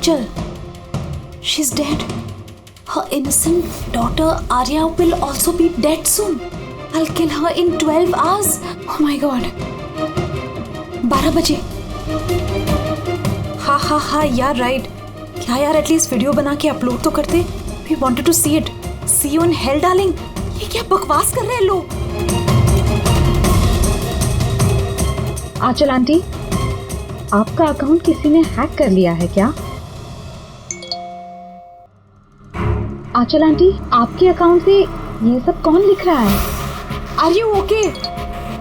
Aanchal. She's dead. Her innocent daughter Arya will also be dead soon. I'll kill her in 12 hours. Oh my God. 12 बजे. हाँ यार right. क्या यार at least video बना के upload तो करते. We wanted to see it. See you in hell, darling. ये क्या बकवास कर रहे हैं लोग. आंचल आंटी, आपका अकाउंट किसी ने हैक कर लिया है क्या? आंचल आंटी, आपके अकाउंट से ये सब कौन लिख रहा है? Are you okay?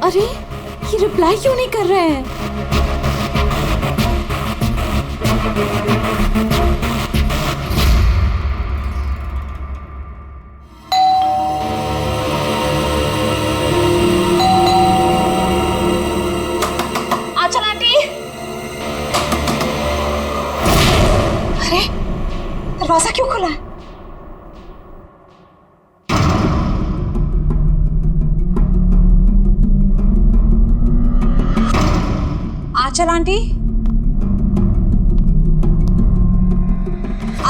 अरे ये रिप्लाई क्यों नहीं कर रहे हैं? आंचल आंटी, अरे दरवाजा क्यों खुला है? आंचल आंटी,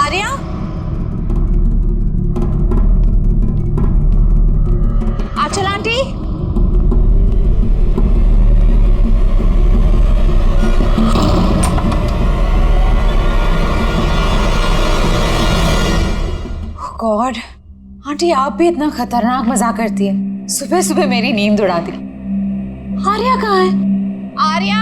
आर्या, आंचल आंटी, गॉड, आंटी आप भी इतना खतरनाक मजाक करती है. सुबह सुबह मेरी नींद उड़ा दी. आर्या कहाँ है? आर्या,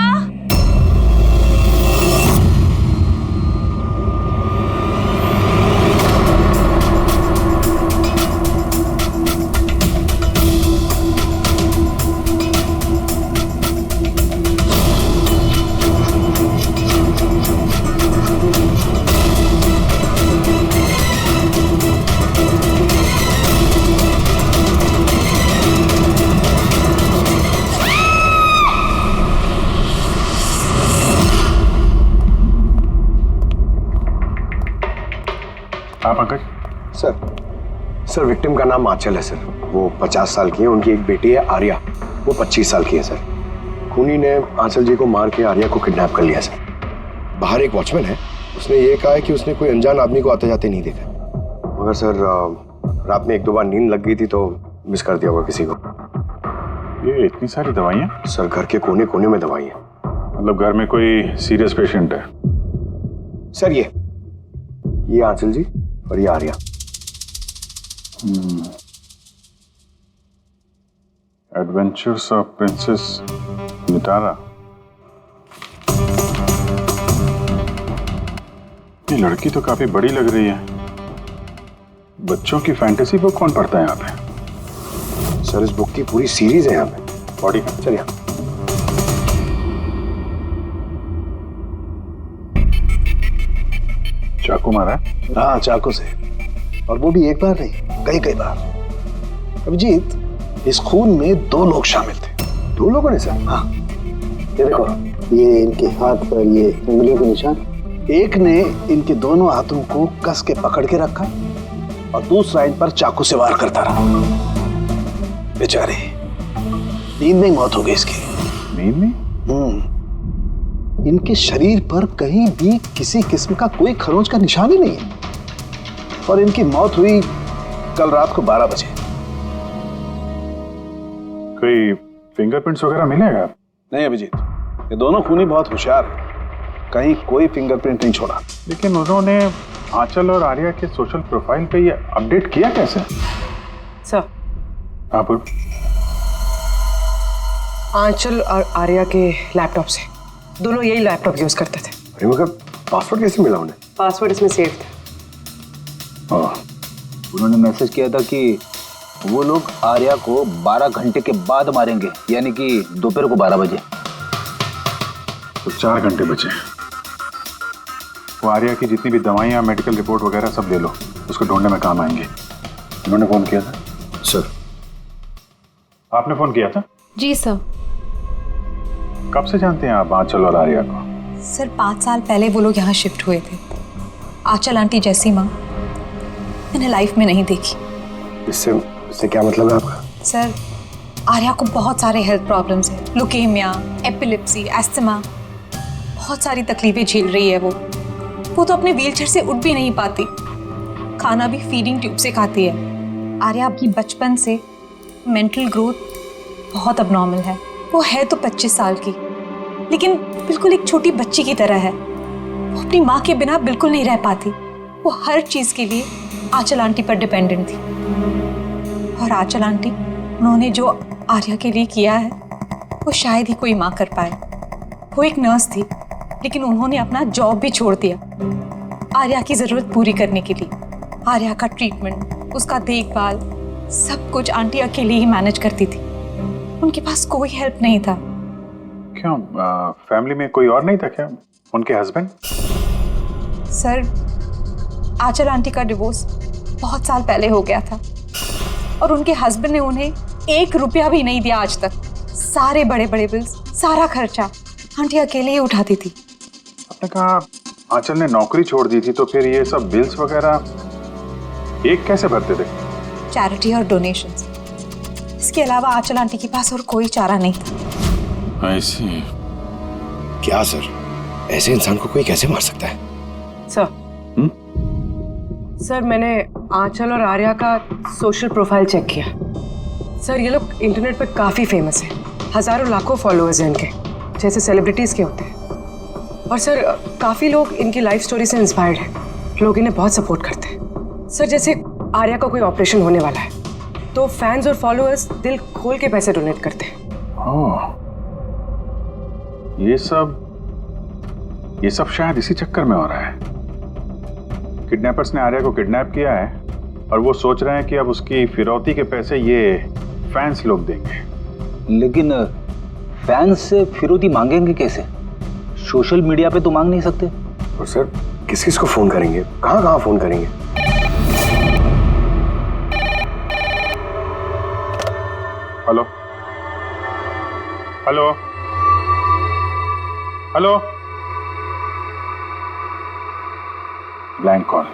आप पंकज? सर विक्टिम का नाम आंचल है सर. वो 50 साल की है. उनकी एक बेटी है आर्या, वो 25 साल की है सर. खूनी ने आंचल जी को मार के आर्या को किडनैप कर लिया सर. बाहर एक वॉचमैन है, उसने ये कहा है कि उसने कोई अनजान आदमी को आते जाते नहीं देखा. मगर सर रात में 1-2 बार नींद लग गई थी तो मिस कर दिया होगा किसी को. ये इतनी सारी दवाइयाँ? सर घर के कोने कोने में दवाई है. मतलब घर में कोई सीरियस पेशेंट है? सर ये आंचल जी और ये Arya. Adventures of princess Mitara. ये लड़की तो काफी बड़ी लग रही है. बच्चों की फैंटेसी बुक कौन पढ़ता है यहाँ पे? सर इस बुक की पूरी सीरीज है यहाँ पे. बॉडी का? सर यहाँ चाकू मारा है? हाँ चाकू से, और वो भी एक बार नहीं, कई बार. अभिजीत, इस खून में 2 लोग शामिल थे. 2 लोगों ने सर? हाँ ये देखो, ये इनके हाथ पर ये उंगलियों के निशान. एक ने इनके दोनों हाथों को कस के पकड़ के रखा और दूसरा इन पर चाकू से वार करता रहा. बेचारे, नींद में मौत हो गई इसकी. नींद में? इनके शरीर पर कहीं भी किसी किस्म का कोई खरोंच का निशान ही नहीं है. और इनकी मौत हुई कल रात को 12 बजे. कोई फिंगरप्रिंट्स वगैरह मिलेगा? नहीं अभिजीत, ये दोनों खूनी बहुत होशियार हैं, कहीं कोई फिंगरप्रिंट नहीं छोड़ा. लेकिन उन्होंने आंचल और आर्या के सोशल प्रोफाइल पे ये अपडेट किया कैसे? सर, हाँ बोल. आंचल और आर्या के लैपटॉप से. दोनों यही लैपटॉप यूज करते थे. अरे मगर पासवर्ड कैसे मिला उन्हें? पासवर्ड इसमें सेव था. उन्होंने मैसेज किया था कि वो लोग आर्या को 12 घंटे के बाद मारेंगे, यानी कि दोपहर को 12 बजे. तो 4 घंटे बचे. वो आर्या की जितनी भी दवाइयाँ, मेडिकल रिपोर्ट वगैरह सब ले लो, उसको ढूंढने में काम आएंगे. उन्होंने फोन किया था? सर आपने फोन किया था? जी सर. कब से जानते हैं आप आंचल और आर्या को? सर 5 साल पहले वो लोग यहाँ शिफ्ट हुए थे. आंचल आंटी जैसी माँ मैंने लाइफ में नहीं देखी. इससे क्या मतलब है आपका? सर आर्या को बहुत सारे हेल्थ प्रॉब्लम्स हैं. लुकेमिया, एपिलेप्सी, एस्थमा, बहुत सारी तकलीफें झेल रही है वो वो तो अपने व्हीलचेयर से उठ भी नहीं पाती, खाना भी फीडिंग ट्यूब से खाती है। आर्या की बचपन से मेंटल ग्रोथ बहुत अबनॉर्मल है। वो है तो 25 साल की, लेकिन बिल्कुल एक छोटी बच्ची की तरह है। वो अपनी माँ के बिना बिल्कुल नहीं रह पाती। वो हर चीज़ के लिए आंचल आंटी पर डिपेंडेंट थी। और आंचल आंटी, उन्होंने जो आर्या के लिए किया है वो शायद ही कोई माँ कर पाए। वो एक नर्स थी, लेकिन उन्होंने अपना जॉब भी छोड़ दिया आर्या की ज़रूरत पूरी करने के लिए। आर्या का ट्रीटमेंट, उसका देखभाल, सब कुछ आंटी अकेले ही मैनेज करती थी। उनके पास कोई हेल्प नहीं था। क्यों, फैमिली में कोई और नहीं था क्या? उनके हस्बैंड? सर, आंचल आंटी का डिवोर्स बहुत साल पहले हो गया था और उनके हस्बैंड ने उन्हें 1 रुपया भी नहीं दिया आज तक। सारे बड़े बड़े बिल्स, सारा खर्चा आंटी अकेले ही उठाती थी। आपने कहा आंचल ने नौकरी छोड़ दी थी, तो फिर ये सब बिल्स वगैरह एक कैसे भरते थे? चैरिटी और डोनेशंस। इसके अलावा आंचल आंटी के पास और कोई चारा नहीं था। ऐसे क्या सर, ऐसे इंसान को कोई कैसे मार सकता है? सर, मैंने आंचल और आर्या का सोशल प्रोफाइल चेक किया। सर, ये लोग इंटरनेट पे काफ़ी फेमस हैं। हज़ारों लाखों फॉलोअर्स हैं इनके, जैसे सेलिब्रिटीज़ के होते हैं। और सर, काफ़ी लोग इनकी लाइफ स्टोरी से इंस्पायर्ड हैं। लोग इन्हें बहुत सपोर्ट करते हैं। सर, जैसे आर्या का कोई ऑपरेशन होने वाला है तो फैंस और फॉलोअर्स दिल खोल के पैसे डोनेट करते हैं। हाँ, ये सब शायद इसी चक्कर में हो रहा है। किडनैपर्स ने आर्या को किडनैप किया है और वो सोच रहे हैं कि अब उसकी फिरौती के पैसे ये फैंस लोग देंगे। लेकिन फैंस से फिरौती मांगेंगे कैसे? सोशल मीडिया पे तो मांग नहीं सकते। और सर, किस किस को फोन करेंगे, कहाँ कहाँ फोन करेंगे? Hello hello hello, blank call.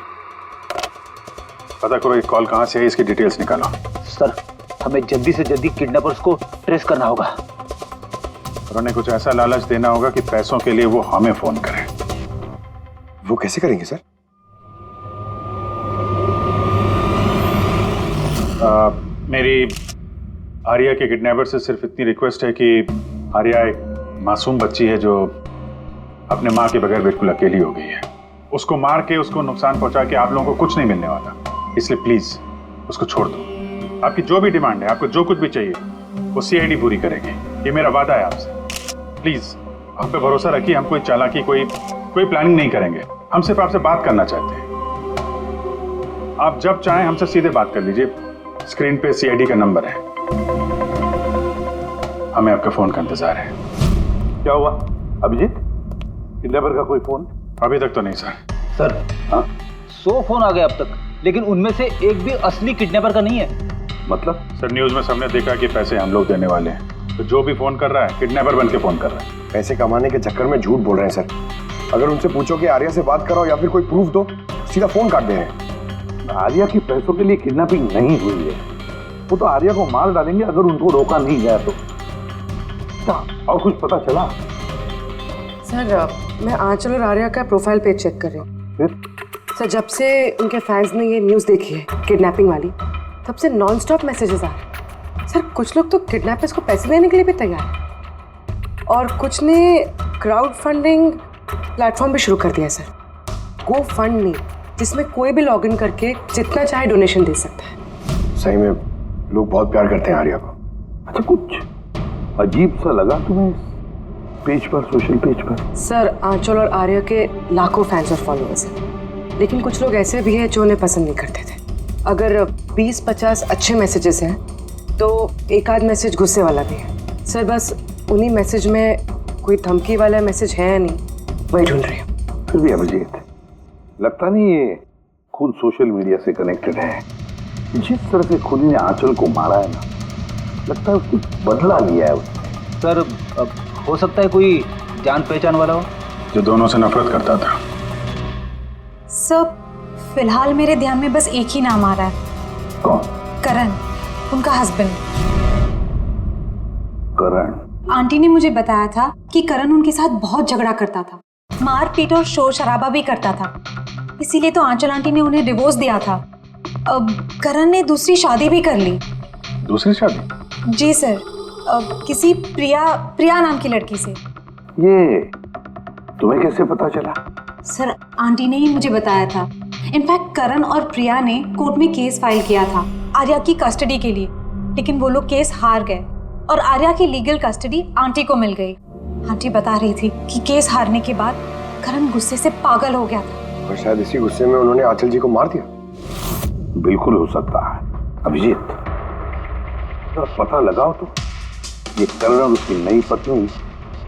पता करो ये कॉल कहां से है, इसकी डिटेल्स निकालो। सर, हमें जल्दी से जल्दी किडनैपर्स को ट्रेस करना होगा। और उन्हें कुछ ऐसा लालच देना होगा कि पैसों के लिए वो हमें फोन करें। वो कैसे करेंगे सर? मेरी आर्या के किडनैपर से सिर्फ इतनी रिक्वेस्ट है कि आर्या एक मासूम बच्ची है जो अपने माँ के बगैर बिल्कुल अकेली हो गई है। उसको मार के, उसको नुकसान पहुंचा के आप लोगों को कुछ नहीं मिलने वाला, इसलिए प्लीज उसको छोड़ दो। आपकी जो भी डिमांड है, आपको जो कुछ भी चाहिए, वो सीआईडी पूरी करेगी। ये मेरा वादा है आपसे। प्लीज आप पे भरोसा रखिए। हम कोई चालाकी, कोई प्लानिंग नहीं करेंगे। हम सिर्फ आपसे बात करना चाहते हैं। आप जब चाहें हमसे सीधे बात कर लीजिए। स्क्रीन पे सीआईडी का नंबर है। हमें आपका फोन का इंतजार है। क्या हुआ अभिजीत, किडनैपर का कोई फोन? अभी तक तो नहीं सर। सर, 100 फोन आ गए अब तक, लेकिन उनमें से एक भी असली किडनैपर का नहीं है। मतलब? सर, न्यूज में सबने देखा कि पैसे हम लोग देने वाले हैं, तो जो भी फोन कर रहा है किडनैपर बन के फोन कर रहा है। पैसे कमाने के चक्कर में झूठ बोल रहे हैं सर। अगर उनसे पूछो कि आर्या से बात करो या फिर कोई प्रूफ दो, सीधा फोन काट दे रहे हैं। आर्या की पैसों के लिए किडनैपिंग नहीं हुई है। वो तो आर्या को मार डालेंगे अगर उनको रोका नहीं गया तो। और कुछ पता चला? सर, मैं आंचल और आर्या का प्रोफाइल पेज चेक कर रही हूँ। फिर? सर, जब से उनके फैंस ने ये न्यूज़ देखी है किडनैपिंग वाली, तब से नॉन स्टॉप मैसेजेस आ रहे हैं। सर, कुछ लोग तो किडनैपर्स को पैसे देने के लिए भी तैयार हैं और कुछ ने क्राउड फंडिंग प्लेटफॉर्म भी शुरू कर दिया है सर, गो फंड मी, जिसमें कोई भी लॉगिन करके जितना चाहे डोनेशन दे सकता है। सही में लोग बहुत प्यार करते हैं आर्या को। अच्छा, कुछ अजीब सा लगा तुम्हें पेज पर, सोशल पेज पर? सर, आंचल और आर्या के लाखों फैंस और फॉलोअर्स हैं, लेकिन कुछ लोग ऐसे भी हैं जो उन्हें पसंद नहीं करते थे। अगर 20-50 अच्छे मैसेजेस हैं तो एक आध मैसेज गुस्से वाला भी है। सर, बस उन्हीं मैसेज में कोई धमकी वाला मैसेज है या नहीं, वही ढूंढ रही हूँ। फिर भी अभिजीत, लगता नहीं ये खून सोशल मीडिया से कनेक्टेड है। जिस तरह से खूनी ने आंचल को मारा है ना, लगता है उसकी बदला लिया है उसने। सर, हो सकता है कोई जान पहचान वाला हो जो दोनों से नफरत करता था। सर, फिलहाल मेरे ध्यान में बस एक ही नाम आ रहा है। कौन? करण, उनका हस्बैंड। करण? आंटी ने मुझे बताया था कि करण उनके साथ बहुत झगड़ा करता था। मारपीट और शोर शराबा भी करता था। इसीलिए तो आंचल आंटी ने उन्हें डिवोर्स दिया था। अब करण ने दूसरी शादी भी कर ली। दूसरी शादी? जी सर, किसी प्रिया नाम की लड़की से। ये तुम्हें कैसे पता चला? सर आंटी ने ही मुझे बताया था। इनफैक्ट करण और प्रिया ने कोर्ट में केस फाइल किया था आर्या की कस्टडी के लिए, लेकिन वो लोग केस हार गए और आर्या की लीगल कस्टडी आंटी को मिल गई। आंटी बता रही थी कि केस हारने के बाद करण गुस्से से पागल हो गया था और शायद इसी गुस्से में उन्होंने आंचल जी को मार दिया। बिल्कुल हो सकता है। अभिजीत, जरा पता लगाओ तो ये करण और उसकी नई पत्नी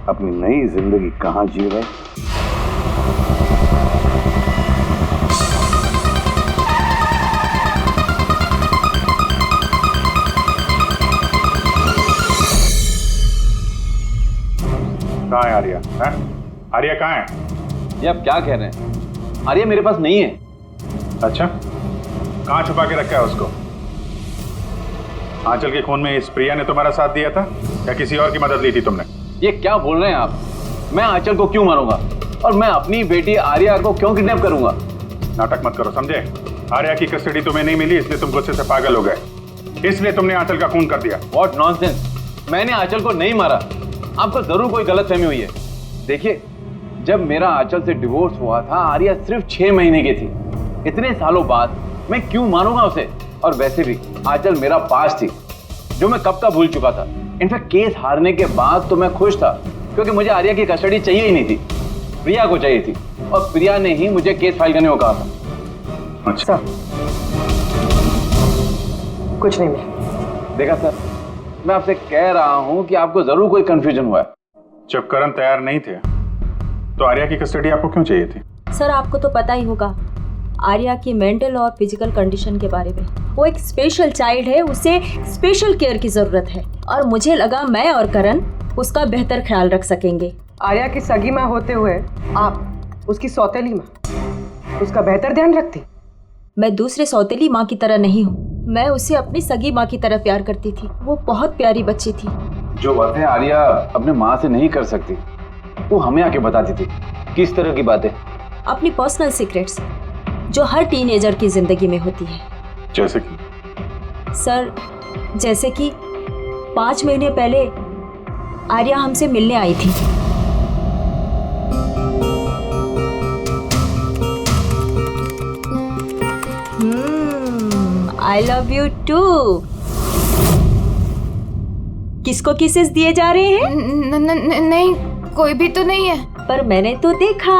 अपनी नई जिंदगी कहाँ जी रहे। कहाँ है आर्या? आर्या कहाँ है? ये आप क्या कह रहे हैं? आर्या मेरे पास नहीं है। अच्छा, कहाँ छुपा के रखा है उसको? आंचल के खून में इस प्रिया ने तुम्हारा साथ दिया था या किसी और की मदद ली थी तुमने? ये क्या बोल रहे हैं आप? मैं आंचल को क्यों मारूंगा और मैं अपनी बेटी आर्या को क्यों किडनैप करूंगा? नाटक मत करो, समझे? आर्या की कस्टडी तुम्हें नहीं मिली इसलिए तुम गुस्से से पागल हो गए, इसलिए तुमने आंचल का खून कर दिया। What nonsense! मैंने आंचल को नहीं मारा। आपको जरूर कोई गलतफहमी हुई है। देखिए, जब मेरा आंचल से डिवोर्स हुआ था आर्या सिर्फ 6 महीने की थी। इतने सालों बाद मैं क्यों मारूंगा उसे? और वैसे भी आंचल मेरा पास थी जो मैं कब का भूल चुका था। इनफैक्ट केस हारने के बाद तो मैं खुश था क्योंकि मुझे आर्या की कस्टडी चाहिए ही नहीं थी, प्रिया को चाहिए थी और प्रिया ने ही मुझे केस फाइल करने को कहा था। अच्छा, कुछ नहीं मिला। देखा सर, मैं आपसे कह रहा हूं कि आपको जरूर कोई कंफ्यूजन हुआ है। जब करण तैयार नहीं थे तो आर्या की कस्टडी आपको क्यों चाहिए थी? सर आपको तो पता ही होगा आर्या की मेंटल और फिजिकल कंडीशन के बारे में। वो एक स्पेशल चाइल्ड है, उसे स्पेशल केयर की जरूरत है और मुझे लगा मैं और करण उसका बेहतर ख्याल रख सकेंगे। आर्या की सगी माँ होते हुए आप उसकी सौतेली माँ, उसका बेहतर ध्यान रखती? मैं दूसरे सौतेली माँ की तरह नहीं हूँ, मैं उसे अपनी सगी माँ की तरह प्यार करती थी। वो बहुत प्यारी बच्ची थी। जो बातें आर्या अपने माँ से नहीं कर सकती वो हमें आके बताती थी। किस तरह की बातें? अपनी पर्सनल सीक्रेट्स जो हर टीनेजर की जिंदगी में होती है। जैसे कि? सर, जैसे कि 5 महीने पहले आर्या हमसे मिलने आई थी। I love you too. किसको किसेस दिए जा रहे हैं? नहीं, कोई भी तो नहीं है। पर मैंने तो देखा।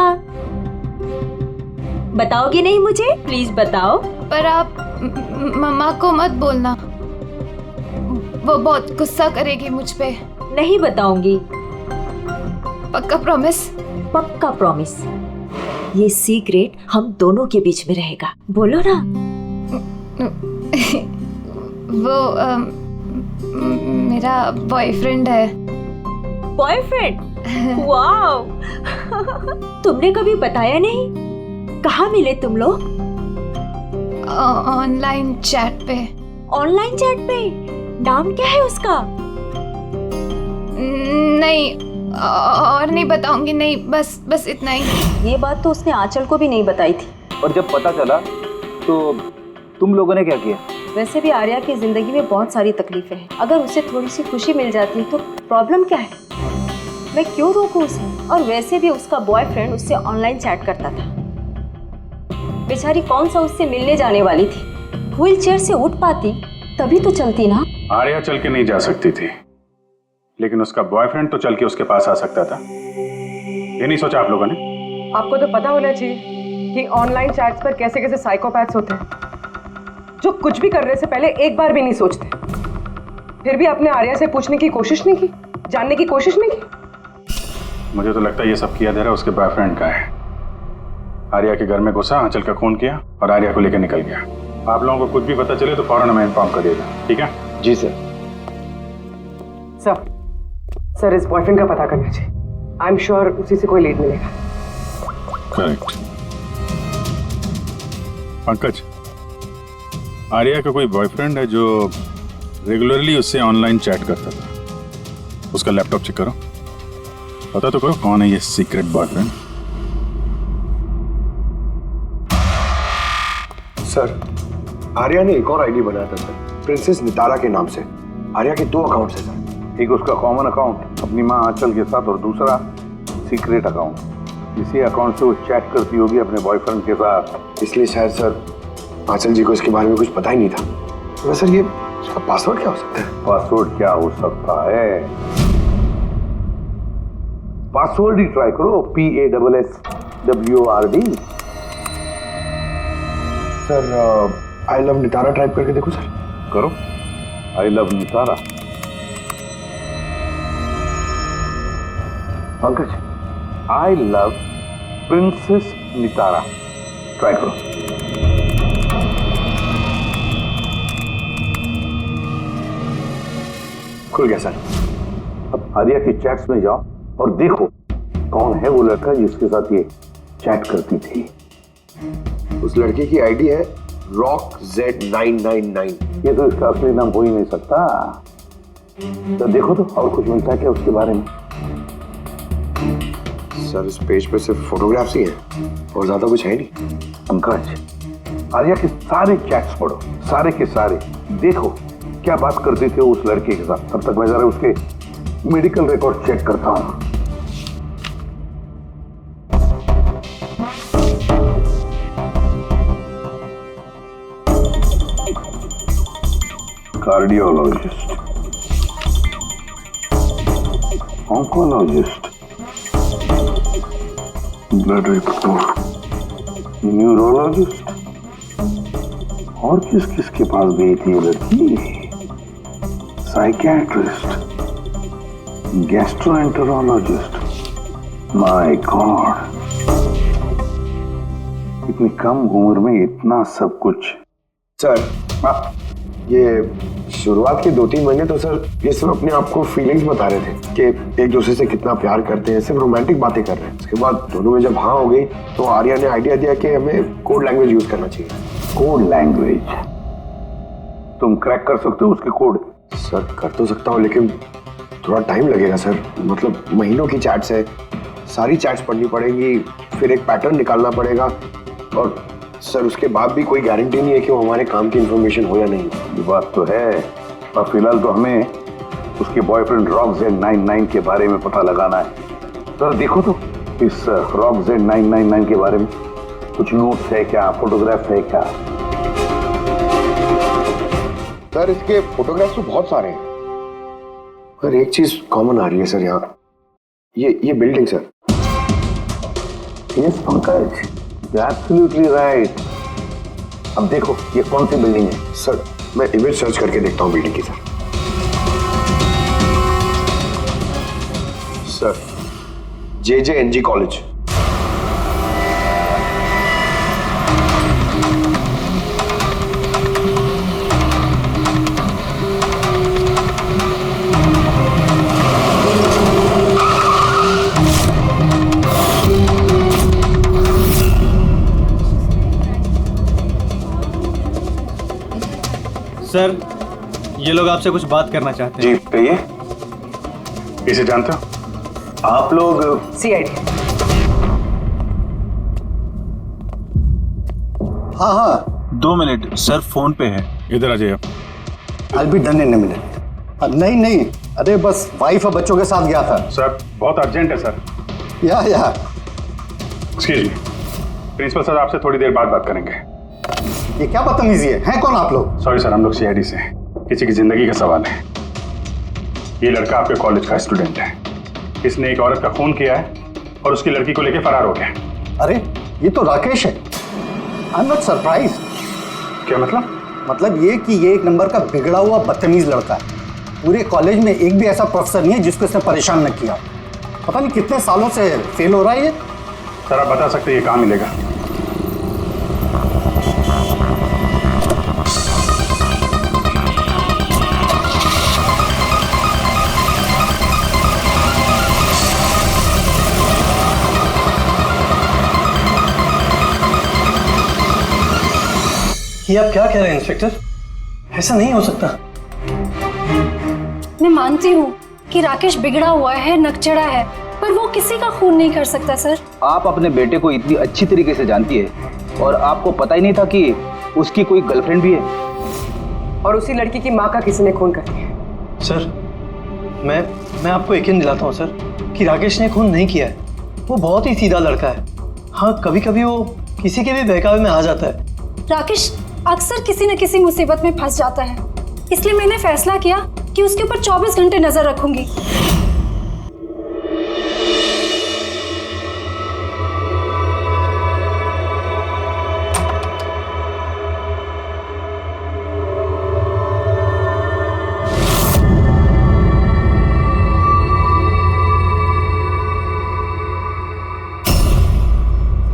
बताओगी नहीं मुझे? प्लीज बताओ। पर आप मम्मा को मत बोलना, वो बहुत गुस्सा करेगी मुझ पे। नहीं बताऊंगी। पक्का प्रॉमिस? पक्का प्रॉमिस। ये सीक्रेट हम दोनों के बीच में रहेगा। बोलो ना। वो मेरा बॉयफ्रेंड है। बॉयफ्रेंड? वाओ। तुमने कभी बताया नहीं। कहाँ मिले तुम लोग? ऑनलाइन चैट पे। ऑनलाइन चैट पे? नाम क्या है उसका? नहीं, और नहीं बताऊंगी। नहीं, बस इतना ही। ये बात तो उसने आंचल को भी नहीं बताई थी। और जब पता चला तो तुम लोगों ने क्या किया? वैसे भी आर्या की जिंदगी में बहुत सारी तकलीफें हैं। अगर उसे थोड़ी सी खुशी मिल जाती तो प्रॉब्लम क्या है? मैं क्यों रोकूं उसे? और वैसे भी उसका बॉयफ्रेंड उससे ऑनलाइन चैट करता था। बेचारी कौन सा उससे मिलने जाने वाली थी? व्हील चेयर से उठ पाती तभी तो चलती ना। आर्या चल के नहीं जा सकती थी, लेकिन उसका बॉयफ्रेंड तो चल के उसके पास आ सकता था। ये नहीं सोचा आप लोगों ने? आपको तो पता होना चाहिए कि ऑनलाइन चैट्स पर कैसे कैसे साइकोपैथ्स होते हैं जो कुछ भी करने से पहले एक बार भी नहीं सोचते। फिर भी आपने आर्या से पूछने की कोशिश नहीं की, जानने की कोशिश नहीं की? मुझे तो लगता है ये सब किया धरा उसके बॉयफ्रेंड का है। आर्या के घर में घुसा, आंचल का खून किया और आर्या को लेकर निकल गया। आप लोगों को कुछ भी पता चले तो फौरन हमें इन्फॉर्म करिएगा, ठीक है? जी सर। सर इस बॉयफ्रेंड का पता करना चाहिए। आई एम श्योर उसी से कोई लीड मिलेगा। करेक्ट। पंकज, आर्या का कोई बॉयफ्रेंड है जो रेगुलरली उससे ऑनलाइन चैट करता था। उसका लैपटॉप चेक करो, पता तो करो कौन है ये सीक्रेट बॉयफ्रेंड। सर आर्या ने एक और आईडी बनाया था सर, प्रिंसेस नितारा के नाम से। आर्या के 2 अकाउंट है सर। एक उसका कॉमन अकाउंट अपनी माँ आंचल के साथ और दूसरा सीक्रेट अकाउंट। इसी अकाउंट से वो चैट करती होगी अपने बॉयफ्रेंड के साथ। इसलिए शायद सर आंचल जी को इसके बारे में कुछ पता ही नहीं था। तो सर ये उसका पासवर्ड क्या हो सकता है? पासवर्ड क्या हो सकता है? पासवर्ड ही ट्राई करो, PASSWORD। Sir I love Nitara type करके देखो सर। करो, I love Nitara. Pankaj, I love princess Nitara, try करो। खुल गया सर। अब आर्या की चैट्स में जाओ और देखो कौन है वो लड़का जिसके साथ ये चैट करती थी। उस लड़के की आईडी है RockZ999। ये तो इसका असली नाम हो ही नहीं सकता। तो देखो तो और कुछ मिलता है क्या उसके बारे में? सर इस पेज पे सिर्फ फोटोग्राफ्स ही हैं और ज्यादा कुछ है नहीं। पंकज, आर्या के सारे चैट्स पढ़ो, सारे के सारे। देखो क्या बात करते थे उस लड़के के साथ। तब तक मैं जरा उसके मेडिकल रिकॉर्ड चेक करता हूं। Cardiologist, oncologist, blood report, neurologist. और किस किस के पास गई थी ये लड़की? Psychiatrist, gastroenterologist. माय गॉड, इतनी कम उम्र में इतना सब कुछ। सर ये शुरुआत के 2-3 महीने तो सर ये सब अपने आप को फीलिंग्स बता रहे थे कि एक दूसरे से कितना प्यार करते हैं, सिर्फ रोमांटिक बातें कर रहे हैं। उसके बाद दोनों में जब हाँ हो गई तो आर्या ने आइडिया दिया कि हमें कोड लैंग्वेज यूज करना चाहिए। Code language? तुम क्रैक कर सकते हो उसके कोड? सर कर तो सकता हूँ लेकिन थोड़ा टाइम लगेगा सर। मतलब महीनों की चैट्स है, सारी चैट्स पढ़नी पड़ेगी, फिर एक पैटर्न निकालना पड़ेगा और सर उसके बाद भी कोई गारंटी नहीं है कि वो हमारे काम की इंफॉर्मेशन हो या नहीं। ये बात तो है, और फिलहाल तो हमें उसके बॉयफ्रेंड RockZ999 के बारे में पता लगाना है। सर देखो तो इस RockZ999 के बारे में कुछ नोट्स है क्या, फोटोग्राफ है क्या? सर इसके फोटोग्राफ्स तो बहुत सारे हैं, पर एक चीज कॉमन आ रही है सर यहाँ, ये building sir. Yes Pankaj, absolutely right. अब देखो ये कौन सी बिल्डिंग है? सर मैं इमेज सर्च करके देखता हूँ बिल्डिंग की। Sir JJNG college. सर ये लोग आपसे कुछ बात करना चाहते हैं। जी कहिए। इसे जानते हो आप लोग? CID। हाँ 2 मिनट सर, फोन पे है। इधर आ जाइए। I'll be done in a minute। नहीं अरे बस वाइफ और बच्चों के साथ गया था। सर बहुत अर्जेंट है सर। या एक्सक्यूज मी, प्रिंसिपल सर आपसे थोड़ी देर बाद बात करेंगे। ये क्या बदतमीजी है? हैं कौन आप लोग? सॉरी सर, हम लोग CID से हैं, किसी की जिंदगी का सवाल है। ये लड़का आपके कॉलेज का स्टूडेंट है, इसने एक औरत का खून किया है और उसकी लड़की को लेकर फरार हो गया। अरे ये तो राकेश है। I am not surprise. क्या मतलब? मतलब ये कि ये एक नंबर का बिगड़ा हुआ बदतमीज लड़का है। पूरे कॉलेज में एक भी ऐसा प्रोफेसर नहीं है जिसको इसने परेशान न किया। पता नहीं कितने सालों से फेल हो रहा है ये। सर आप बता सकते हैं ये कहाँ मिलेगा? ये आप क्या कह रहे हैं इंस्पेक्टर? ऐसा नहीं हो सकता। मैं मानती हूँ कि राकेश बिगड़ा हुआ है, नकचड़ा है, पर वो किसी का खून नहीं कर सकता सर। आप अपने बेटे को इतनी अच्छी तरीके से जानती है और आपको पता ही नहीं था कि उसकी कोई गर्लफ्रेंड भी है। और उसी लड़की की माँ का किसी ने खून कर दिया। सर मैं आपको यकीन दिलाता हूँ सर कि राकेश ने खून नहीं किया है। वो बहुत ही सीधा लड़का है। हाँ, कभी कभी वो किसी के भी बहकावे में आ जाता है। राकेश अक्सर किसी न किसी मुसीबत में फंस जाता है, इसलिए मैंने फैसला किया कि उसके ऊपर 24 घंटे नजर रखूंगी।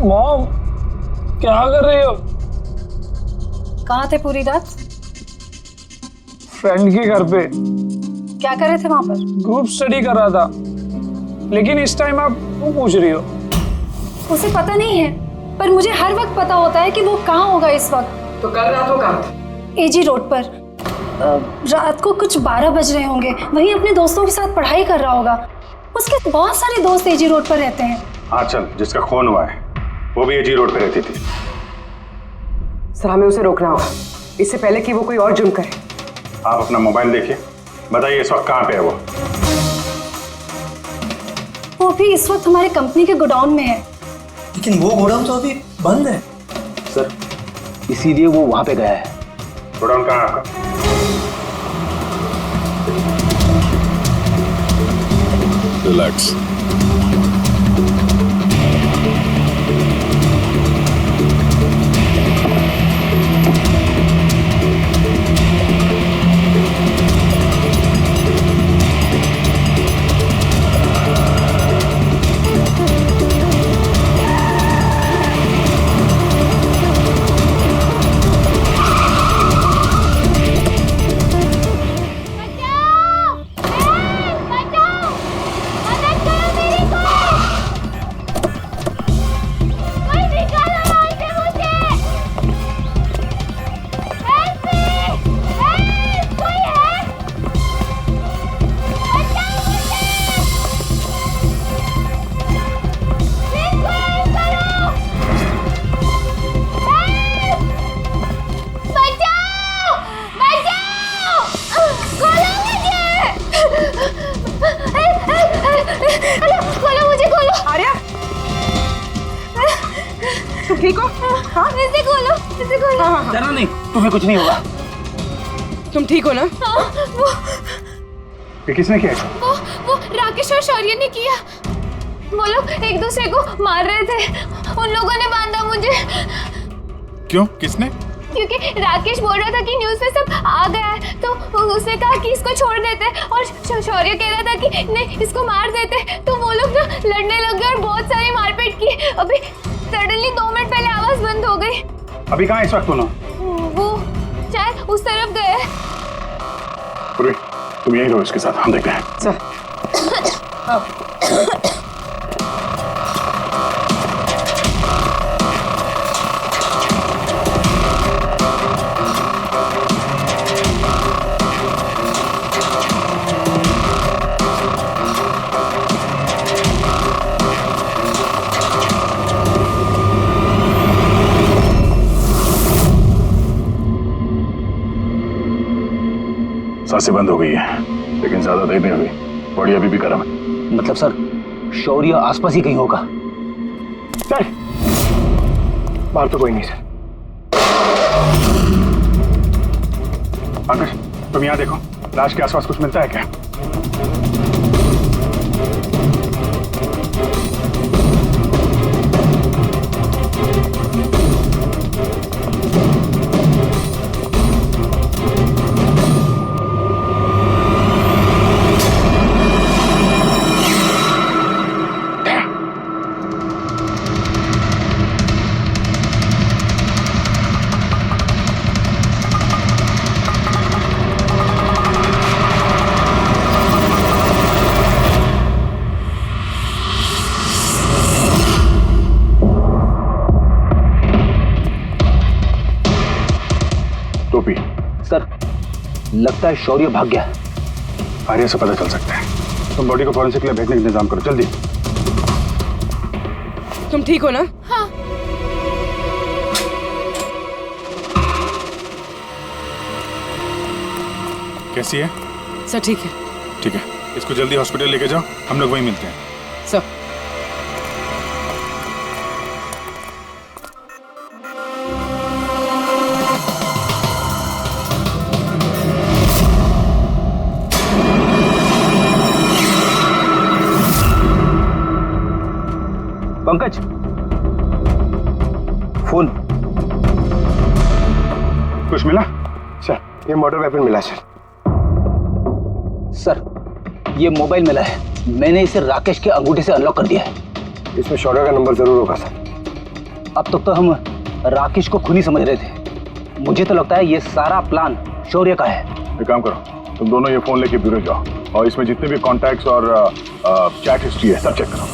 मॉम, क्या कर रही हो? कहाँ थे पूरी रात? फ्रेंड के घर पे। क्या कर रहे थे वहां पर? ग्रुप स्टडी कर रहा था। लेकिन इस टाइम आप क्यों पूछ रही हो? उसे पता नहीं है, पर मुझे हर वक्त पता होता है कि वो कहाँ होगा इस वक्त। तो कल रात वो कहाँ था? एजी रोड पर। रात को कुछ 12 बज रहे होंगे। वहीं अपने दोस्तों के साथ पढ़ाई कर रहा होगा। उसके बहुत सारे दोस्त एजी रोड पर रहते हैं। आंचल जिसका खून हुआ है वो भी एजी रोड पे रहती थी। सर हमें उसे रोकना होगा इससे पहले कि वो कोई और जुर्म करे। आप अपना मोबाइल देखिए, बताइए इस वक्त कहाँ पे है वो? वो भी इस वक्त हमारे कंपनी के गोडाउन में है। लेकिन वो गोडाउन तो अभी बंद है सर, इसीलिए वो वहां पे गया है। गोडाउन कहाँ है आपका? रिलैक्स। ठीक हो? हाँ इसे खोलो, इसे खोलो। हाँ, हाँ। डरना नहीं, तुम्हें कुछ नहीं होगा। तुम ठीक हो ना? हाँ, वो ये किसने किया? वो राकेश और शौर्य ने किया। वो लोग एक दूसरे को मार रहे थे। उन लोगों ने बांधा मुझे। क्यों? किसने? क्योंकि राकेश बोल रहा था कि न्यूज़ में सब आ गया है, तो उसने कहा कि इसको छोड़ देते, और शौर्य कह रहा था कि नहीं इसको मार देते। तो वो लोग ना लड़ने लग गए और बहुत सारी मारपीट की। अभी सडनली 2 मिनट पहले आवाज बंद हो गई। अभी कहाँ इस वक्त तुम? वो शायद उस तरफ गए। पूर्वी, तुम यहीं रहो इसके साथ, हम देखते हैं। चल। सांसें बंद हो गई है, लेकिन ज्यादा देर नहीं हुई। बॉडी अभी भी गर्म है। मतलब सर, शौर्य आसपास ही कहीं होगा। सर, बाहर तो कोई नहीं सर। पंकज, तुम यहाँ देखो, लाश के आसपास कुछ मिलता है क्या? टोपी सर, लगता है शौर्य भाग गया। आर्या से पता चल सकता है। तुम बॉडी को फॉरेंसिक के लिए भेजने का इंतजाम करो, जल्दी। तुम ठीक हो ना? हाँ। कैसी है? सर ठीक है। ठीक है, इसको जल्दी हॉस्पिटल लेके जाओ, हम लोग वहीं मिलते हैं। Sir Pankaj, phone. कुछ मिला? सर ये मोटर वेपन मिला सर। सर ये मोबाइल मिला है, मैंने इसे राकेश के अंगूठे से अनलॉक कर दिया है। इसमें शौर्य का नंबर जरूर होगा सर। अब तक तो हम राकेश को खूनी समझ रहे थे, मुझे तो लगता है ये सारा प्लान शौर्य का है। एक काम करो, तुम दोनों ये फोन लेके ब्यूरो जाओ और इसमें जितने भी कॉन्टैक्ट्स और चैट हिस्ट्री है सब चेक करो।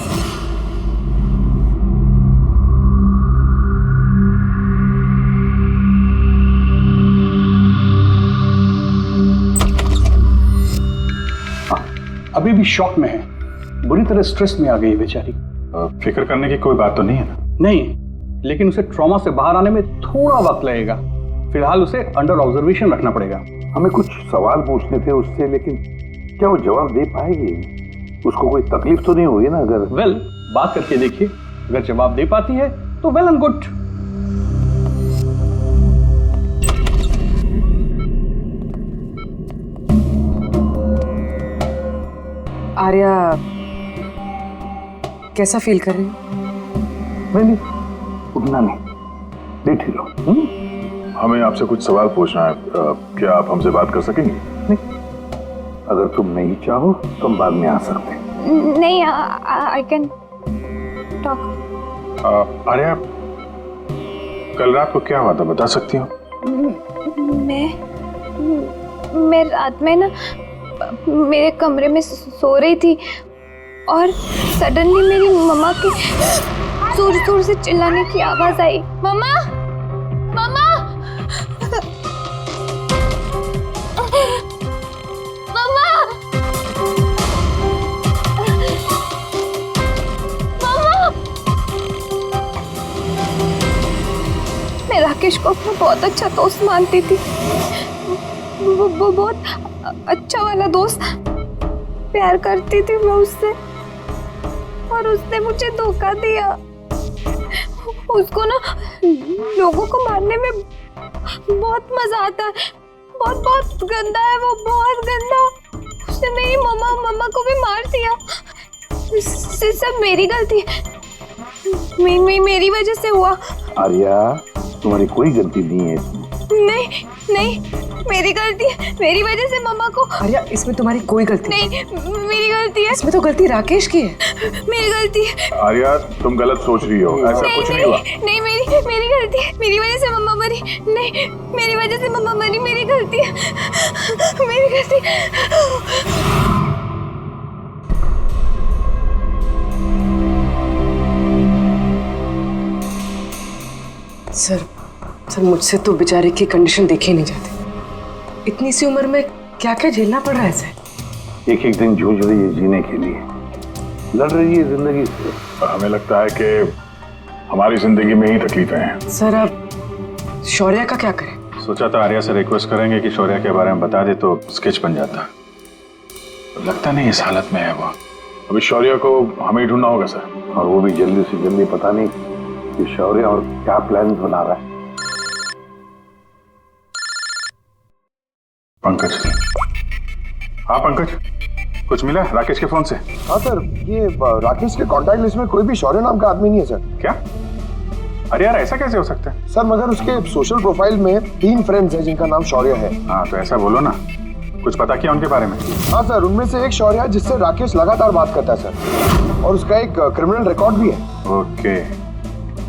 अभी भी शॉक में है, बुरी तरह स्ट्रेस में आ गई है बेचारी। फिक्र करने की कोई बात तो नहीं है ना? नहीं, लेकिन उसे ट्रॉमा से बाहर आने में थोड़ा वक्त लगेगा। फिलहाल उसे अंडर ऑब्जर्वेशन रखना पड़ेगा। हमें कुछ सवाल पूछने थे उससे, लेकिन क्या वो जवाब दे पाएगी? उसको कोई तकलीफ तो नहीं हुई ना? अगर वेल, बात करके देखिए, अगर जवाब दे पाती है तो वेल एंड गुड। आर्या कैसा फील कर रही हो? नहीं, उतना नहीं, लेट ही लो। हमें आपसे कुछ सवाल पूछना है, क्या आप हमसे बात कर सकेंगे? नहीं, अगर तुम नहीं चाहो तो हम बाद में आ सकते हैं। नहीं, आई कैन टॉक। आर्या, कल रात को क्या हुआ था बता सकती हो? मैं रात में ना मेरे कमरे में सो रही थी और सडनली मेरी मम्मा की जोर जोर से चिल्लाने की आवाज आई। मम्मा, मम्मा, मम्मा, मम्मा। मैं राकेश को अपना बहुत अच्छा दोस्त मानती थी, वो बहुत अच्छा वाला दोस्त, प्यार करती थी मैं उससे, और उसने मुझे धोखा दिया। उसको ना लोगों को मारने में बहुत मजा आता है, बहुत बहुत गंदा है वो, बहुत गंदा। उसने मेरी मम्मा को भी मार दिया। सब मेरी गलती है, मेरी वजह से हुआ। आर्या, तुम्हारी कोई गलती नहीं है। नहीं नहीं, मेरी गलती है, मेरी वजह से मम्मा को। आर्या, इसमें तुम्हारी कोई गलती नहीं, मेरी गलती है। इसमें तो गलती राकेश की है। मेरी गलती है। आर्या, तुम गलत सोच रही हो, ऐसा कुछ नहीं हुआ। नहीं, मेरी गलती है, मेरी वजह से मम्मा मरी। नहीं, मेरी वजह से मम्मा मरी, मेरी गलती है, मेरी गलती। सर मुझसे तो बेचारे की कंडीशन देखी नहीं जाती। इतनी सी उम्र में क्या क्या झेलना पड़ रहा है सर। एक एक दिन जूझ रही है जीने के लिए, लड़ रही है जिंदगी से। हमें लगता है कि हमारी जिंदगी में ही तकलीफें हैं। सर अब शौर्य का क्या करें? सोचा था आर्या से रिक्वेस्ट करेंगे कि शौर्य के बारे में बता दे तो स्केच बन जाता, लगता नहीं इस हालत में है वो। अभी शौर्य को हमें ढूंढना होगा सर, और वो भी जल्दी से जल्दी। पता नहीं कि शौर्य और क्या प्लान बना रहा है। पंकज। हाँ पंकज, कुछ मिला राकेश के फोन से? हाँ सर, ये राकेश के कांटेक्ट लिस्ट में कोई भी शौर्य नाम का आदमी नहीं है सर। क्या? अरे यार, ऐसा कैसे हो सकता है? सर मगर उसके सोशल प्रोफाइल में 3 फ्रेंड्स हैं जिनका नाम शौर्य है। हाँ तो ऐसा बोलो ना, कुछ पता किया उनके बारे में? हाँ सर, उनमें से एक शौर्य है जिससे राकेश लगातार बात करता है सर, और उसका एक क्रिमिनल रिकॉर्ड भी है। ओके,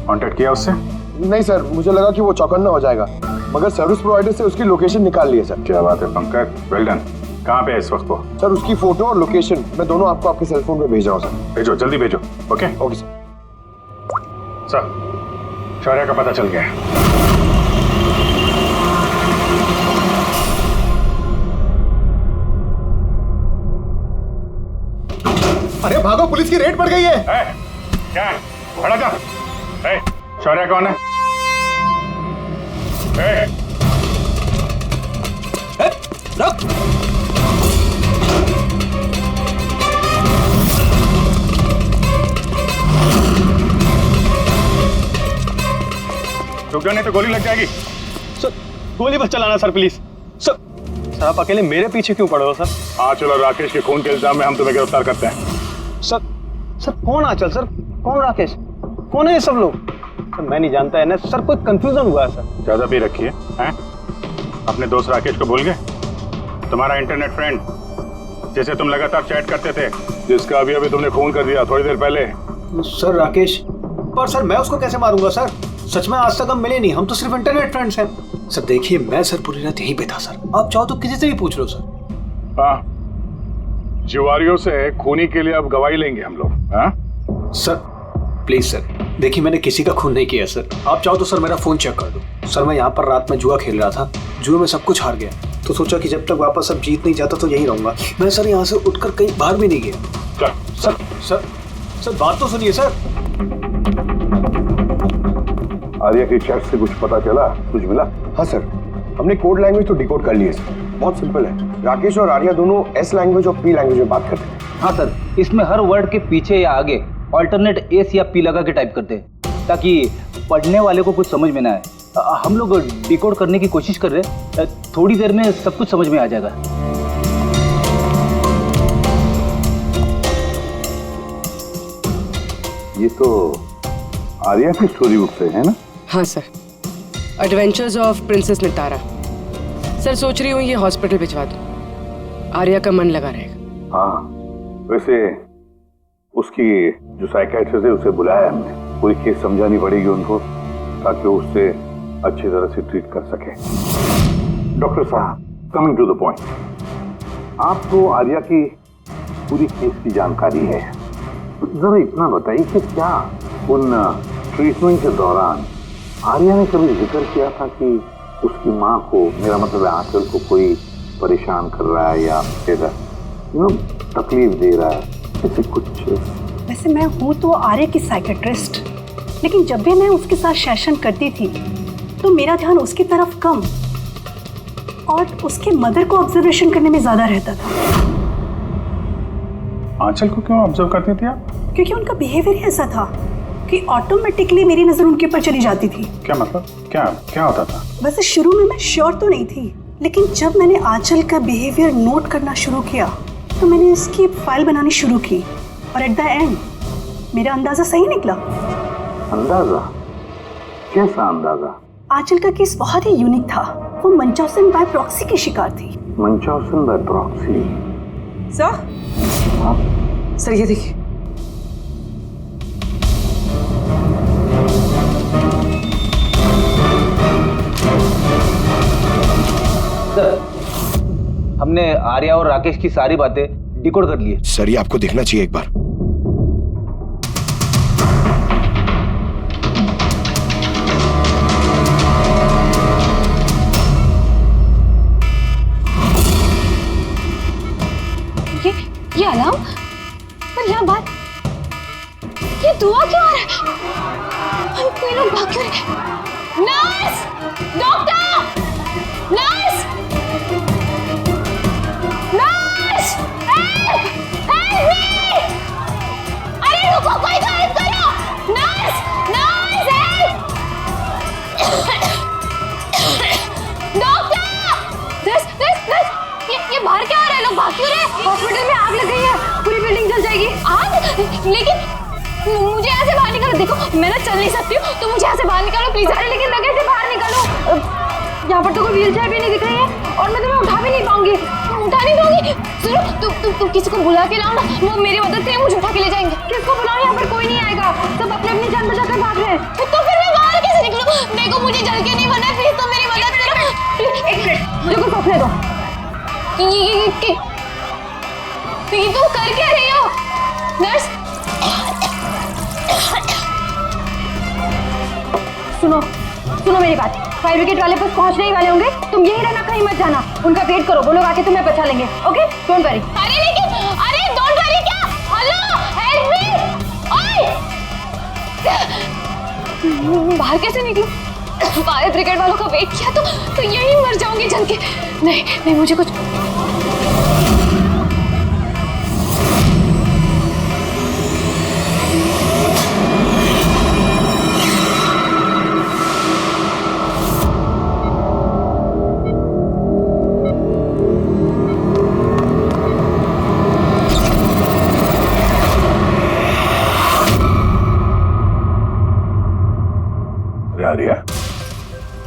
कांटेक्ट किया उससे? नहीं सर, मुझे लगा कि वो चौकन्ना हो जाएगा, मगर सर्विस प्रोवाइडर से उसकी लोकेशन निकाल ली है सर। क्या बात है पंकज, वेल डन। कहाँ पे है इस वक्त वो? सर उसकी फोटो और लोकेशन मैं दोनों आपको आपके सेल फोन पे भेज रहा हूँ सर। भेजो, जल्दी भेजो। Okay okay sir. सर, शौर्य का पता चल गया है। अरे भागो, पुलिस की रेड पड़ गई है। क्या है? खड़ा जा। शौर्य कौन है? रुक। रुक जाओ नहीं तो गोली लग जाएगी। सर गोली मत चलाना सर, प्लीज। सर आप अकेले मेरे पीछे क्यों पड़े हो सर? आंचल और राकेश के खून के इल्जाम में हम तुम्हें गिरफ्तार करते हैं। सर कौन आंचल सर, कौन राकेश, कौन है ये सब लोग? सर मैं नहीं जानता है ना सर, कोई कंफ्यूजन हुआ है सर। ज्यादा पी रखी है? अपने दोस्त राकेश को भूल गए? तुम्हारा इंटरनेट फ्रेंड जैसे तुम लगातार चैट करते थे, जिसका अभी अभी तुमने खून कर दिया थोड़ी देर पहले। सर राकेश, पर सर मैं उसको कैसे मारूंगा सर? सच में आज तक हम मिले नहीं, हम तो सिर्फ इंटरनेट फ्रेंड्स हैं। सर देखिए मैं सर पूरी रात यहीं पे था सर, आप चाहो तो किसी से भी पूछ लो सर। हाँ, जुआरियों से खूनी के लिए अब गवाही लेंगे हम लोग। हाँ सर प्लीज सर, देखिए मैंने किसी का खून नहीं किया सर, आप चाहो तो सर मेरा फोन चेक कर दो। सर मैं यहाँ पर रात में जुआ खेल रहा था, जुए में सब कुछ हार गया, तो सोचा कि जब तक वापस अब जीत नहीं जाता तो यहीं रहूंगा मैं। सर यहाँ से उठकर कहीं बाहर भी नहीं गया। सर सर सर बात तो सुनिए सर। आर्या के चैट से कुछ पता चला, कुछ मिला? हाँ सर, हमने कोड लैंग्वेज तो डिकोड कर ली है सर। बहुत सिंपल है, राकेश और आर्या दोनों एस लैंग्वेज और पी लैंग्वेज में बात करते हैं। हाँ सर, इसमें हर वर्ड के पीछे या आगे ऑल्टरनेट एस या पी लगा के टाइप करते हैं ताकि पढ़ने वाले को कुछ समझ में ना आए। हम लोग डिकोड करने की कोशिश कर रहे हैं, थोड़ी देर में सब कुछ समझ में आ जाएगा। ये तो आर्या की स्टोरी बुक से है ना? हाँ sir, adventures of princess Nitara. Sir सोच रही हूँ ये हॉस्पिटल भिजवा दूँ, आर्या का मन लगा रहेगा। हाँ, वैसे उसकी जो साइकियाट्रिस्ट है उसे बुलाया हमने, पूरी केस समझानी पड़ेगी उनको ताकि वो उससे अच्छी तरह से ट्रीट कर सके। डॉक्टर साहब, कमिंग टू द पॉइंट, आपको आर्या की पूरी केस की जानकारी है, जरा इतना बताइए कि क्या उन ट्रीटमेंट के दौरान आर्या ने कभी जिक्र किया था कि उसकी माँ को, मेरा मतलब है आंचल को, कोई परेशान कर रहा है या फिर तकलीफ दे रहा है, ऐसे कुछ? वैसे मैं हूँ तो आर्या की साइकियाट्रिस्ट, लेकिन जब भी मैं उसके साथ सेशन करती थी तो मेरा ध्यान उसकी तरफ कम और उसके मदर को ऑब्जर्वेशन करने में ज्यादा रहता था। आंचल को क्यों ऑब्जर्व करती थी आप? क्योंकि उनका बिहेवियर ऐसा था कि ऑटोमेटिकली मेरी नजर उनके ऊपर चली जाती थी। क्या मतलब? क्या क्या होता था? वैसे शुरू में मैं श्योर तो नहीं थी, लेकिन जब मैंने आंचल का बिहेवियर नोट करना शुरू किया तो मैंने इसकी फाइल बनानी शुरू की और एट द एंड मेरा अंदाजा सही निकला। अंदाजा? कैसा अंदाजा? आंचल का केस बहुत ही यूनिक था, वो मंचाउसन बाय प्रॉक्सी की शिकार थी। मंचाउसन बाय प्रॉक्सी? सर सर ये देखिए, हमने आर्या और राकेश की सारी बातें डिकोड कर ली है। सर ये आपको देखना चाहिए एक बार। ये अलार्म पर यहाँ बात, ये दुआ क्यों आ रहा है? कोई लोग भाग क्यों रहे? Nurse, doctor, nurse, nurse, help, help me! अरे रुको, कोई तो हेल्प करो! Nurse, nurse, help! Doctor, nurse, ये बाहर क्या आ रहे हैं? लोग भाग क्यों रहे? हॉस्पिटल में आग लग गई है, पूरी बिल्डिंग जल जाएगी। आग? लेकिन मुझे यहाँ से बाहर निकालो। देखो मैं ना चल नहीं सकती हूँ, तो मुझे यहाँ से बाहर निकालो प्लीज। अरे लेकिन मैं कैसे बाहर निकालूं? यहाँ पर तो कोई व्हील चेयर भी नहीं दिख रही है और मैं तुम्हें उठा भी नहीं पाऊंगी। उठा नहीं पाऊंगी? सुनो, तुम किसी को बुला के लाओ ना, वो मेरी मदद से मुझे उठा के ले जाएंगे। किसको बुलाओ? यहाँ पर कोई नहीं आएगा, सब अपने अपनी जान बचाकर भाग रहे हैं। तो फिर मैं बाहर कैसे निकलूं? देखो मुझे जल के नहीं बना है, प्लीज तुम मेरी मदद करो। एक मिनट, मुझे कुछ सोचने दो। ये तुम कर क्या रही हो? नर्स, सुनो मेरी बात। फायर ब्रिगेड वाले बस पहुंचने ही वाले होंगे, तुम यही रहना, कहीं मत जाना। उनका वेट करो, वो लोग आके तुम्हें बचा लेंगे। Okay, don't worry. अरे डोंट वरी क्या? Hello, help me! बाहर कैसे निकलूं? फायर ब्रिगेड वालों का वेट किया तो यही मर जाऊंगी जल के। नहीं, मुझे कुछ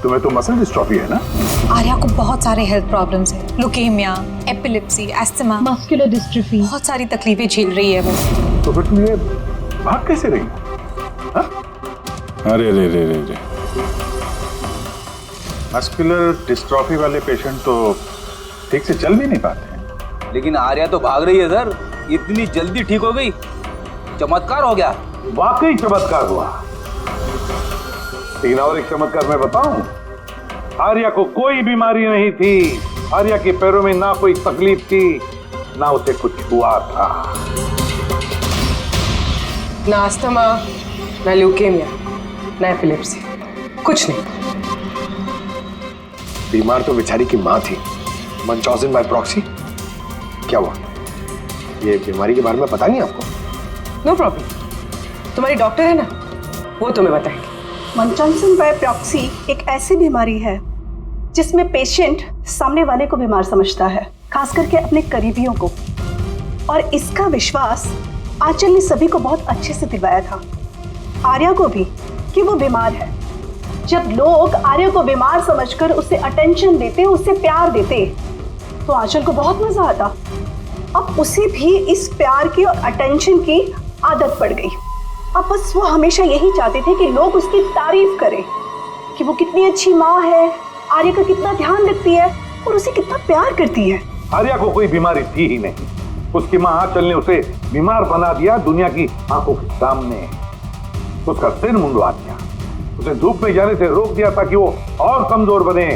तुम्हें तो मसल डिस्ट्रॉफी है ना? आर्या को बहुत सारे हेल्थ प्रॉब्लम्स हैं, leukaemia, epilepsy, asthma, muscular dystrophy, बहुत सारी तकलीफें झेल रही है वो। तो फिर तुम ये भाग कैसे रही? अरे रे रे रे रे, मस्कुलर डिस्ट्रॉफी वाले पेशेंट तो ठीक से चल भी नहीं पाते हैं। लेकिन आर्या तो भाग रही है सर, इतनी जल्दी ठीक हो गई, चमत्कार हो गया। वाकई चमत्कार हुआ। लेकिन और एक चमत्कार मैं बताऊं, आर्या को कोई बीमारी नहीं थी, आर्या के पैरों में ना कोई तकलीफ थी, ना उसे कुछ हुआ था। ना अस्थमा, ना ल्यूकेमिया, ना एपिलेप्सी, कुछ नहीं। बीमार तो बेचारी की माँ थी, मंचॉजिन बाय प्रॉक्सी। क्या हुआ? ये बीमारी के बारे में पता नहीं आपको? नो प्रॉब्लम, तुम्हारी डॉक्टर है ना, वो तुम्हें बताएंगे। मंचॉजिन बाय प्रॉक्सी एक ऐसी बीमारी है जिसमें पेशेंट सामने वाले को बीमार समझता है, खास करके अपने करीबियों को। और इसका विश्वास आंचल ने सभी को बहुत अच्छे से दिलवाया था, आर्या को भी, कि वो बीमार है। जब लोग आर्या को बीमार समझकर उसे अटेंशन देते, उसे प्यार देते, तो आंचल को बहुत मजा आता। अब उसे भी इस प्यार की और अटेंशन की आदत पड़ गई। अब बस वो हमेशा यही चाहते थे कि लोग उसकी तारीफ करें कि वो कितनी अच्छी माँ है, आर्या का कितना ध्यान रखती है और उसे कितना प्यार करती है। आर्या को कोई बीमारी थी ही नहीं, उसकी माँ आंचल ने उसे बीमार बना दिया दुनिया की आंखों के सामने। उसका सिर मुंडवा दिया, उसे धूप में जाने से रोक दिया ताकि वो और कमजोर बने,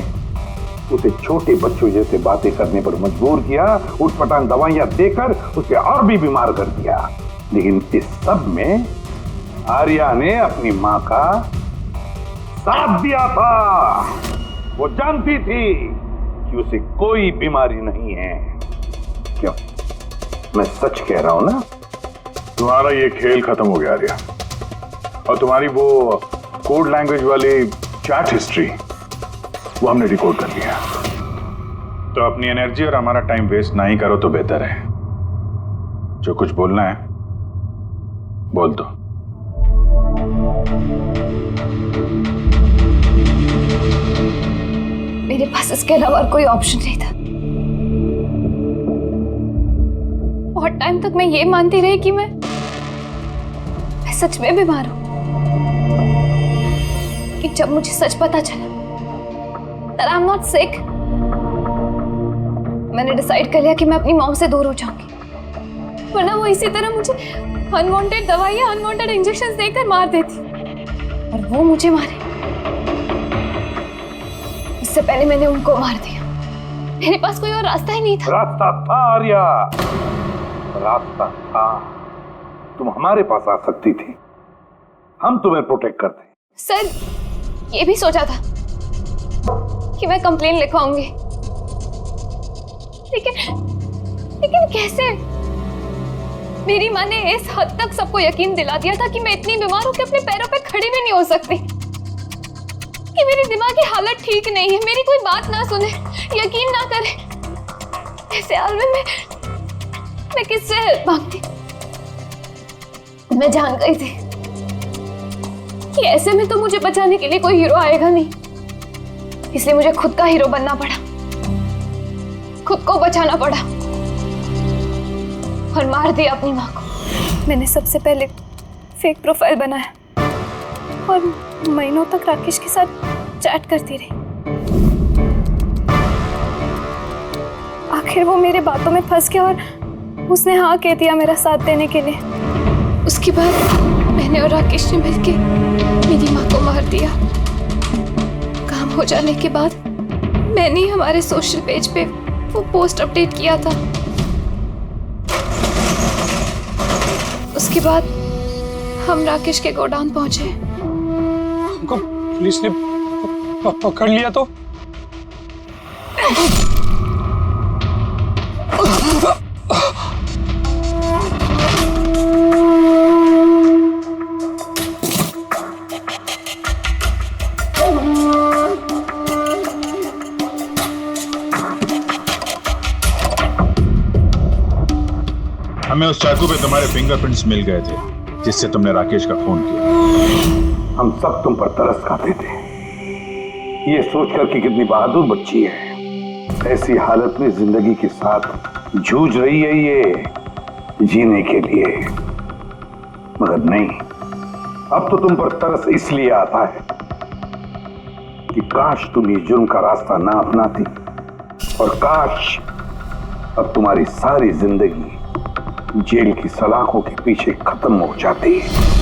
उसे छोटे बच्चों जैसे बातें करने पर मजबूर किया, उठपटांग दवाइयां देकर उसे और भी बीमार कर दिया। लेकिन इस सब में आर्या ने अपनी मां का साथ दिया था। वो जानती थी कि उसे कोई बीमारी नहीं है। क्यों? मैं सच कह रहा हूं ना? तुम्हारा ये खेल खत्म हो गया आर्या, और तुम्हारी वो कोड लैंग्वेज वाली चैट हिस्ट्री वो हमने रिकॉर्ड कर लिया। तो अपनी एनर्जी और हमारा टाइम वेस्ट ना ही करो तो बेहतर है। जो कुछ बोलना है बोल दो। मेरे पास इसके अलावा कोई ऑप्शन नहीं था। बहुत टाइम तक मैं ये मानती रही कि मैं सच में बीमार हूं, कि जब मुझे सच पता चला that I'm not sick, मैंने डिसाइड कर लिया कि मैं अपनी मॉम से दूर हो जाऊंगी, वरना वो इसी तरह मुझे अनवांटेड दवाइयां, अनवांटेड इंजेक्शंस देकर मार देती, और वो मुझे मारे इससे पहले मैंने उनको मार दिया। मेरे पास कोई और रास्ता ही नहीं था। रास्ता था आर्या, रास्ता था। तुम हमारे पास आ सकती थी, हम तुम्हें प्रोटेक्ट करते। सर, ये भी सोचा था कि मैं कंप्लेन लिखवाऊंगी, लेकिन कैसे? मेरी माँ ने इस हद तक सबको यकीन दिला दिया था कि मैं इतनी बीमार हूं कि अपने पैरों पे खड़ी भी नहीं हो सकती, कि मेरी दिमागी हालत ठीक नहीं है, मेरी कोई बात ना सुने, यकीन ना करे। ऐसे हाल में मैं किससे हेल्प मांगती? मैं जान गई थी कि ऐसे में तो मुझे बचाने के लिए कोई हीरो आएगा नहीं, इसलिए मुझे खुद का हीरो बनना पड़ा, खुद को बचाना पड़ा और मार दिया अपनी माँ को। मैंने सबसे पहले फेक प्रोफाइल बनाया और महीनों तक राकेश के साथ चैट करती रही। आखिर वो मेरे बातों में फंस गया और उसने हाँ कह दिया मेरा साथ देने के लिए। उसके बाद मैंने और राकेश ने मिलके मेरी माँ को मार दिया। काम हो जाने के बाद मैंने ही हमारे सोशल पेज पे वो पोस्ट अपडेट किया था। उसके बाद हम राकेश के गोडाउन पहुंचे। हमको पुलिस ने पकड़ लिया तो? हमें उस चाकू पे तुम्हारे फिंगरप्रिंट्स मिल गए थे जिससे तुमने राकेश का खून किया। हम सब तुम पर तरस खाते थे, ये सोचकर कि कितनी बहादुर बच्ची है, ऐसी हालत में जिंदगी के साथ जूझ रही है ये जीने के लिए। मगर नहीं, अब तो तुम पर तरस इसलिए आता है कि काश तुम ये जुर्म का रास्ता ना अपनाती, और काश अब तुम्हारी सारी जिंदगी जेल की सलाखों के पीछे खत्म हो जाती है।